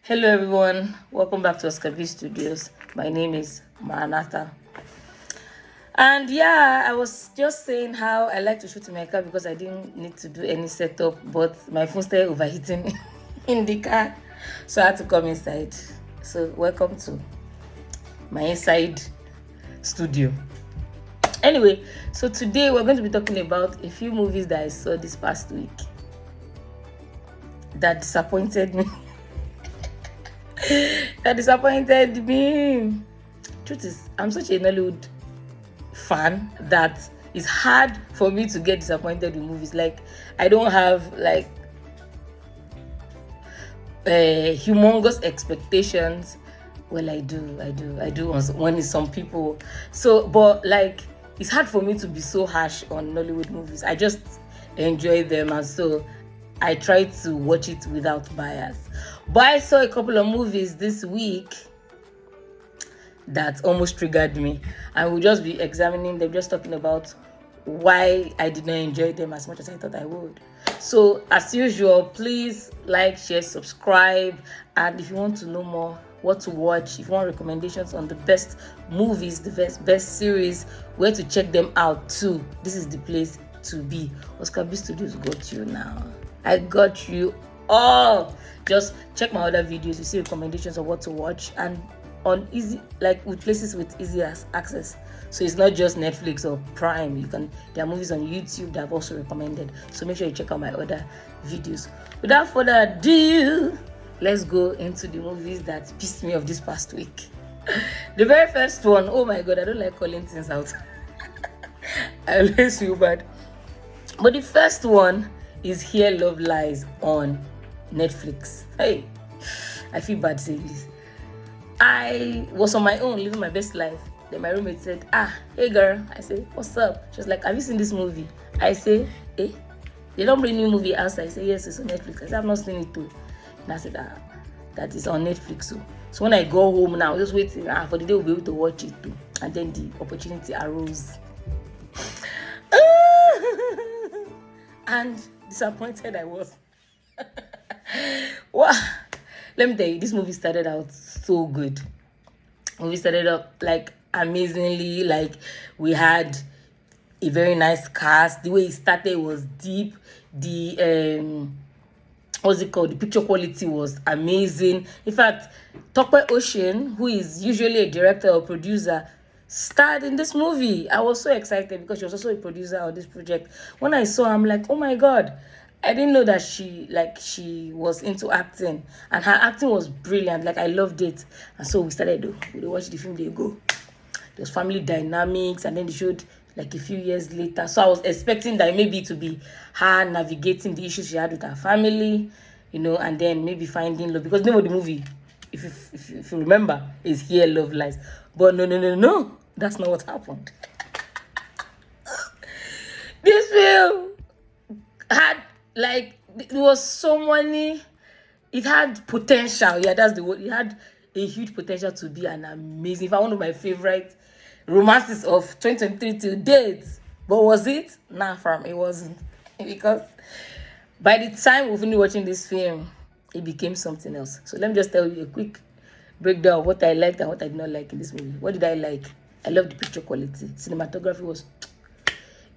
Hello everyone, welcome back to B.Studios. My name is Maranatha. And yeah, I was just saying how I like to shoot in my car because I didn't need to do any setup, but my phone started overheating in the car. So I had to come inside. So welcome to my inside studio. Anyway, so today we're going to be talking about a few movies that I saw this past week that disappointed me. Truth is, I'm such a Nollywood fan that it's hard for me to get disappointed with movies. Like, I don't have like humongous expectations. Well, I do when it's some people. So, but like, it's hard for me to be so harsh on Nollywood movies. I just enjoy them, and so I try to watch it without bias. But I saw a couple of movies this week that almost triggered me, and we'll just be examining them, just talking about why I did not enjoy them as much as I thought I would. So as usual, please like, share, subscribe, and if you want to know more what to watch, if you want recommendations on the best movies, the best series, where to check them out too, this is the place to be. B.Studios got you now. I got you all. Just check my other videos, you see recommendations of what to watch, and on easy, like with places with easy access. So it's not just Netflix or Prime. There are movies on YouTube that I've also recommended. So make sure you check out my other videos. Without further ado, let's go into the movies that pissed me off this past week. The very first one, oh my god, I don't like calling things out. I always feel bad. But the first one is Here Love Lies on Netflix. Hey, I feel bad saying this. I was on my own, living my best life. Then my roommate said, hey girl. I said, what's up? She was like, have you seen this movie? I say, they don't bring new movie outside. I say, yes, it's on Netflix. I said, I've not seen it too. And I said, that is on Netflix too. So when I go home now, just waiting for the day we'll be able to watch it too. And then the opportunity arose. And disappointed I was. Wow. Let me tell you, this movie started out so good. Movie started up like amazingly. Like, we had a very nice cast. The way it started was deep. The what's it called? The picture quality was amazing. In fact, Tope Ocean, who is usually a director or producer, starred in this movie. I was so excited because she was also a producer on this project. When I saw her, I'm like, oh my god. I didn't know that she was into acting, and her acting was brilliant. Like, I loved it. And so we started we watched the film. They go, there's family dynamics, and then they showed like a few years later. So I was expecting that maybe to be her navigating the issues she had with her family, and then maybe finding love, because the name of the movie, if you remember, is Here Love Lies. But no, that's not what happened. This film had, like, it was so many, it had potential. Yeah, that's the word. It had a huge potential to be an amazing, one of my favorite romances of 2023 to date. But was it? Nah, fam, it wasn't. Because by the time we finished watching this film, it became something else. So let me just tell you a quick breakdown of what I liked and what I did not like in this movie. What did I like? I loved the picture quality. Cinematography was,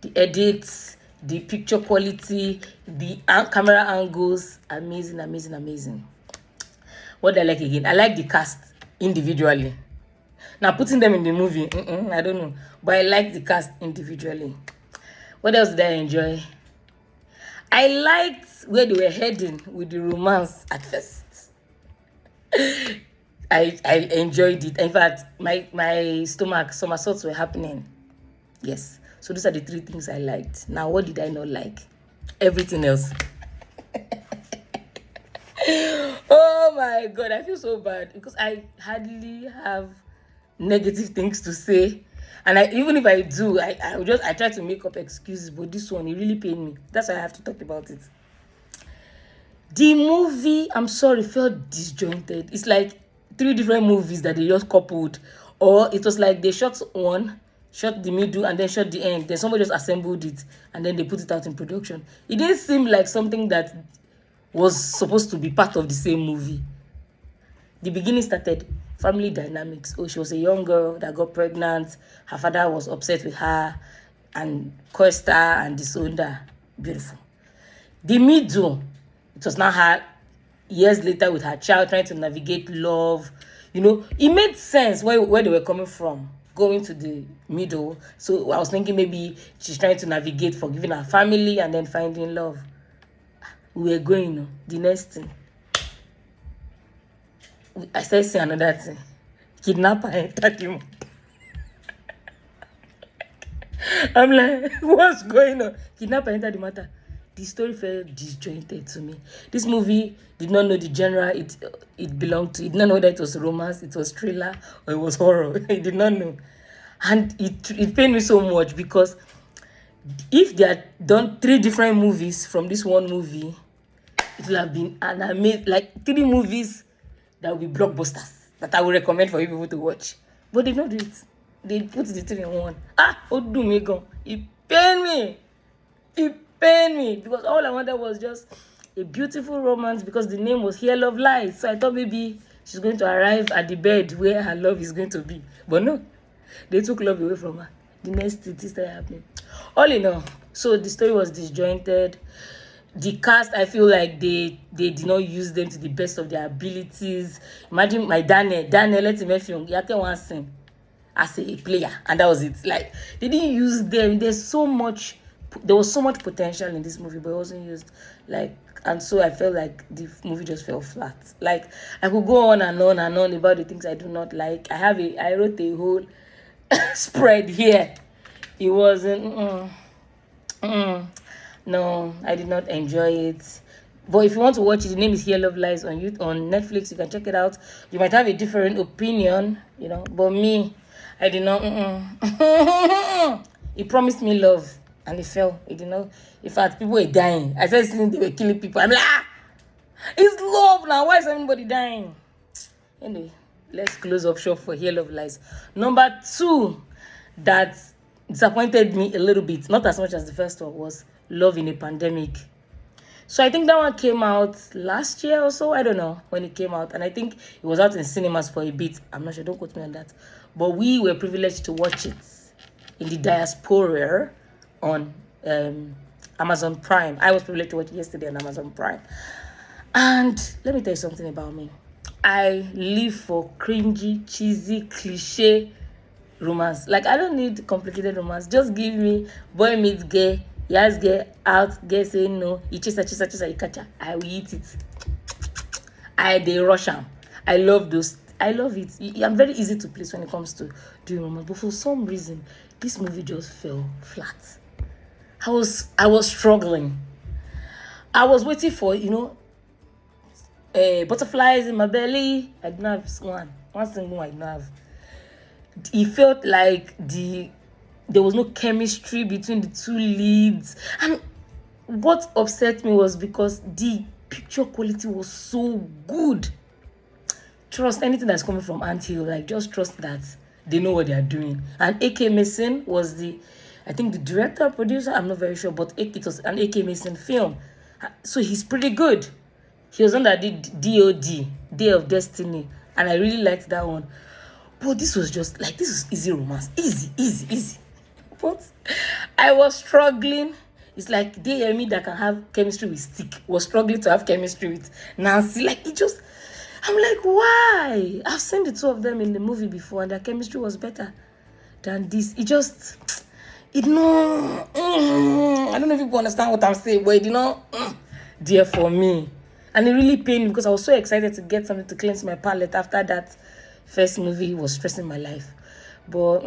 the edits, the picture quality, the camera angles, amazing. What did I like again? I like the cast individually. Now, putting them in the movie, I don't know. But I like the cast individually. What else did I enjoy? I liked where they were heading with the romance at first. I enjoyed it. In fact, my stomach, somersaults were happening. Yes. So those are the three things I liked. Now, what did I not like? Everything else. Oh my god, I feel so bad because I hardly have negative things to say. And even if I do, I try to make up excuses, but this one, it really pained me. That's why I have to talk about it. The movie, I'm sorry, felt disjointed. It's like 3 different movies that they just coupled. Or it was like they shot one, shot the middle, and then shot the end. Then somebody just assembled it, and then they put it out in production. It didn't seem like something that was supposed to be part of the same movie. The beginning started family dynamics. Oh, she was a young girl that got pregnant. Her father was upset with her and cursed her and disowned her. Beautiful. The middle, it was now her years later with her child trying to navigate love. It made sense where they were coming from, going to the middle. So I was thinking maybe she's trying to navigate forgiving her family and then finding love. We were going, the next thing. I started seeing another thing. Kidnapper entered the motor. I'm like, what's going on? Kidnapper entered the matter. The story felt disjointed to me. This movie did not know the genre it belonged to. It did not know whether it was romance, it was thriller, or it was horror. It did not know. And it pained me so much because if they had done 3 different movies from this one movie, it would have been an amazing, like 3 movies that will be blockbusters that I would recommend for you people to watch. But they don't do it. They put the 3 in one. Do me go. It pained me. It pained me because all I wanted was just a beautiful romance because the name was Here Love Lies. So I thought maybe she's going to arrive at the bed where her love is going to be. But no, they took love away from her. The next thing started happening. All in all, so the story was disjointed. The cast, I feel like they did not use them to the best of their abilities. Imagine my Daniel, let him film. Yake one sing as a player, and that was it. Like, they didn't use them. There was so much potential in this movie, but it wasn't used. Like, and so I felt like the movie just fell flat. Like, I could go on and on and on about the things I do not like. I wrote a whole spread here. It wasn't. No, I did not enjoy it. But if you want to watch it, the name is Here Love Lies on Netflix. You can check it out. You might have a different opinion, but me, I did not. He promised me love, and it fell. It did not. In fact, people were dying. I started seeing they were killing people. I'm like, it's love now. Why is everybody dying? Anyway, let's close up shop for Here Love Lies. Number 2 that disappointed me a little bit, not as much as the first one, was Love in a Pandemic. So I think that one came out last year or so. I don't know when it came out. And I think it was out in cinemas for a bit. I'm not sure. Don't quote me on that. But we were privileged to watch it in the diaspora on Amazon Prime. I was privileged to watch it yesterday on Amazon Prime. And let me tell you something about me. I live for cringy, cheesy, cliche romance. Like, I don't need complicated romance. Just give me boy meets gay, yes, gay, out, gay saying no, you chase, you catch her. I will eat it. They rush am. I love it. I'm very easy to please when it comes to doing romance. But for some reason, this movie just fell flat. I was struggling. I was waiting for, butterflies in my belly. I didn't have one single one I didn't have. It felt like there was no chemistry between the 2 leads. And what upset me was because the picture quality was so good. Trust anything that's coming from Ant Hill. Like, just trust that they know what they are doing. And A.K. Mason was the director, producer. I'm not very sure, but it was an A.K. Mason film. So he's pretty good. He was on that DOD, Day of Destiny. And I really liked that one. But this was just like, this is easy romance. Easy. But I was struggling. It's like me that can have chemistry with Stick was struggling to have chemistry with Nancy. Like, I'm like, why? I've seen the 2 of them in the movie before and their chemistry was better than this. I don't know if people understand what I'm saying, but dear for me. And it really pained me because I was so excited to get something to cleanse my palate after that first movie was stressing my life. But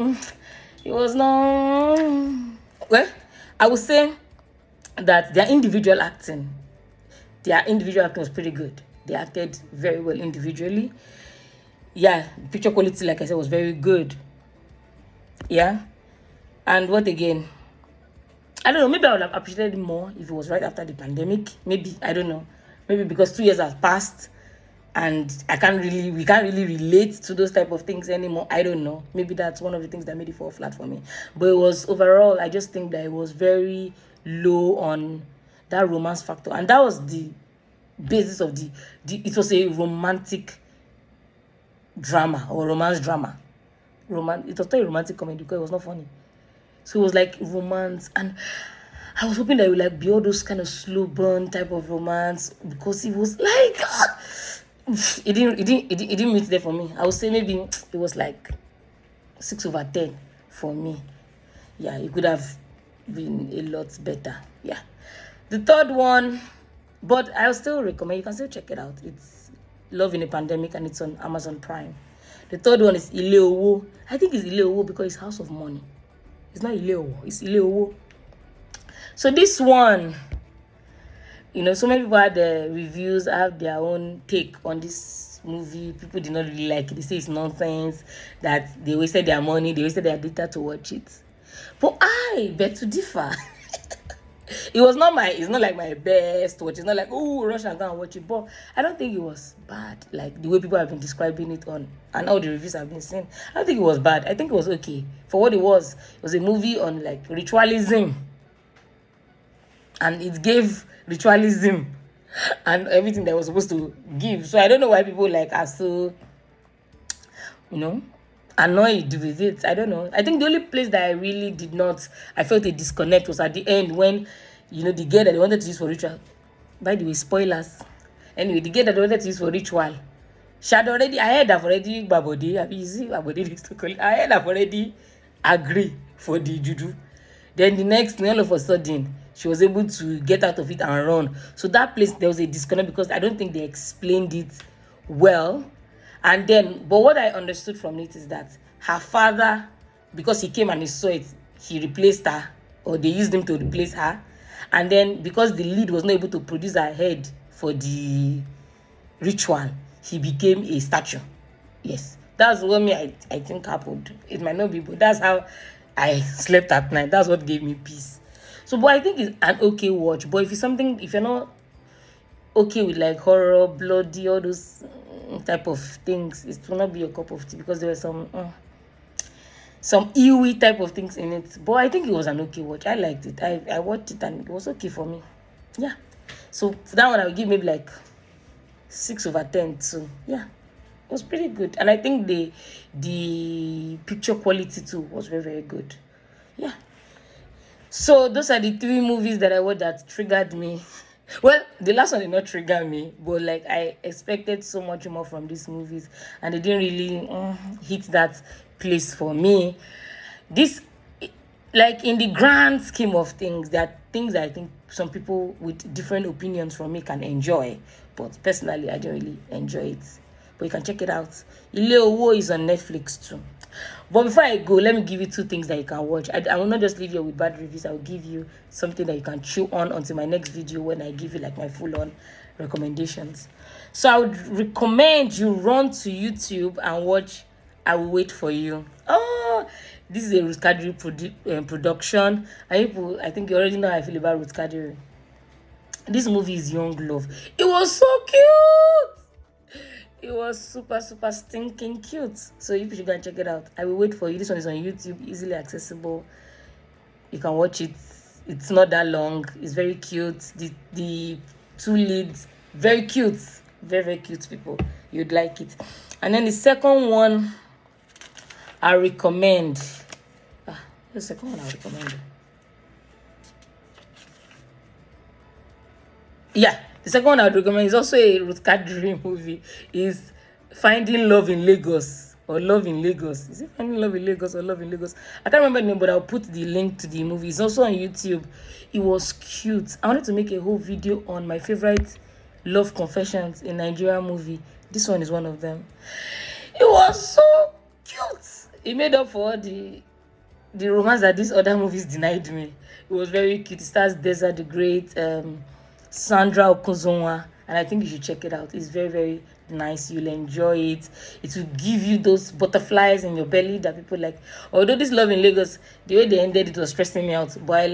it was not. Well, I would say that their individual acting was pretty good. They acted very well individually. Yeah, picture quality, like I said, was very good. Yeah. And what again? I don't know. Maybe I would have appreciated it more if it was right after the pandemic. Maybe. I don't know. Maybe because 2 years have passed and we can't really relate to those type of things anymore. I don't know. Maybe that's one of the things that made it fall flat for me. But it was overall, I just think that it was very low on that romance factor. And that was the basis of it was a romantic drama or romance drama. It was not a romantic comedy because it was not funny. So it was like romance, and I was hoping that it would like be all those kind of slow burn type of romance because it was like it didn't meet there for me. I would say maybe it was like 6/10 for me. Yeah, it could have been a lot better. Yeah. The third one, but I'll still recommend, you can still check it out. It's Love in a Pandemic and it's on Amazon Prime. The third one is Ile Owo. I think it's Ile Owo because it's House of Money. It's not Ile Owo, it's Ile Owo. So this one, so many people had the reviews, have their own take on this movie. People did not really like it. They say it's nonsense, that they wasted their money, they wasted their data to watch it. But I beg to differ. It's not like my best watch. It's not like, oh, rush and go and watch it. But I don't think it was bad. Like the way people have been describing it on, and all the reviews I've been seeing, I don't think it was bad. I think it was okay. For what it was a movie on like ritualism. And it gave ritualism and everything that it was supposed to give. So I don't know why people like are so, annoyed with it. I don't know. I think the only place that I felt a disconnect was at the end when, the girl that they wanted to use for ritual. By the way, spoilers. Anyway, the girl that they wanted to use for ritual, I heard that already, Babodi, I heard that already agree for the juju. Then the next thing, all of a sudden, she was able to get out of it and run. So that place, there was a disconnect because I don't think they explained it well. And then, but what I understood from it is that her father, because he came and he saw it, he replaced her, or they used him to replace her. And then, because the lead was not able to produce her head for the ritual, he became a statue. Yes, that's what I think happened. It might not be, but that's how I slept at night. That's what gave me peace. So, but I think it's an okay watch. But if you're not okay with like horror, bloody, all those type of things, it will not be your cup of tea because there were some eerie type of things in it. But I think it was an okay watch. I liked it. I watched it and it was okay for me. Yeah. So for that one, I would give maybe like 6/10. So yeah, it was pretty good. And I think the picture quality too was very, very good. Yeah. So those are the 3 movies that I watched that triggered me. Well, the last one did not trigger me, but like I expected so much more from these movies, and they didn't really hit that place for me. This, like in the grand scheme of things, there are things that I think some people with different opinions from me can enjoy, but personally, I don't really enjoy it. But you can check it out. Ile Owo is on Netflix too. But before I go, let me give you 2 things that you can watch. I will not just leave you with bad reviews. I will give you something that you can chew on until my next video when I give you like my full-on recommendations. So I would recommend you run to YouTube and watch I Will Wait For You. Oh, this is a Ruth Kadiri production. I think you already know how I feel about Ruth Kadiri. This movie is Young Love. It was so cute. It was super, super stinking cute. So you should go and check it out. I Will Wait For You. This one is on YouTube, easily accessible. You can watch it. It's not that long. It's very cute. The 2 leads, very cute. Very, very cute people. You'd like it. And then the second one I recommend. The second one I recommend. Yeah. The second one I would recommend is also a Ruth Kadiri movie. Is Finding Love in Lagos or Love in Lagos. Is it Finding Love in Lagos or Love in Lagos? I can't remember the name, but I'll put the link to the movie. It's also on YouTube. It was cute. I wanted to make a whole video on my favorite love confessions in Nigerian movie. This one is one of them. It was so cute. It made up for the romance that these other movies denied me. It was very cute. It stars Desert the Great, Sandra Okozonwa, and I think you should check it out. It's very, very nice. You'll enjoy it. It will give you those butterflies in your belly that people like. Although this Love in Lagos, the way they ended it was stressing me out, but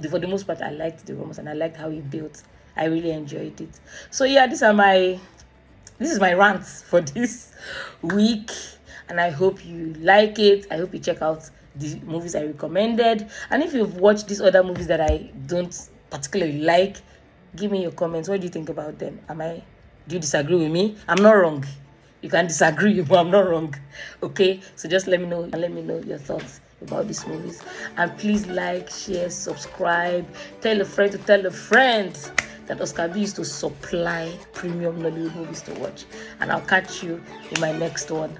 for the most part, I liked the romance and I liked how it built. I really enjoyed it. So yeah, this is my rant for this week, and I hope you like it. I hope you check out the movies I recommended, and if you've watched these other movies that I don't particularly like, give me your comments. What do you think about them? Do you disagree with me? I'm not wrong. You can disagree, but I'm not wrong. Okay, so just let me know and let me know your thoughts about these movies. And please like, share, subscribe, tell a friend to tell a friend that Oscar B used to supply premium Nollywood movies to watch. And I'll catch you in my next one.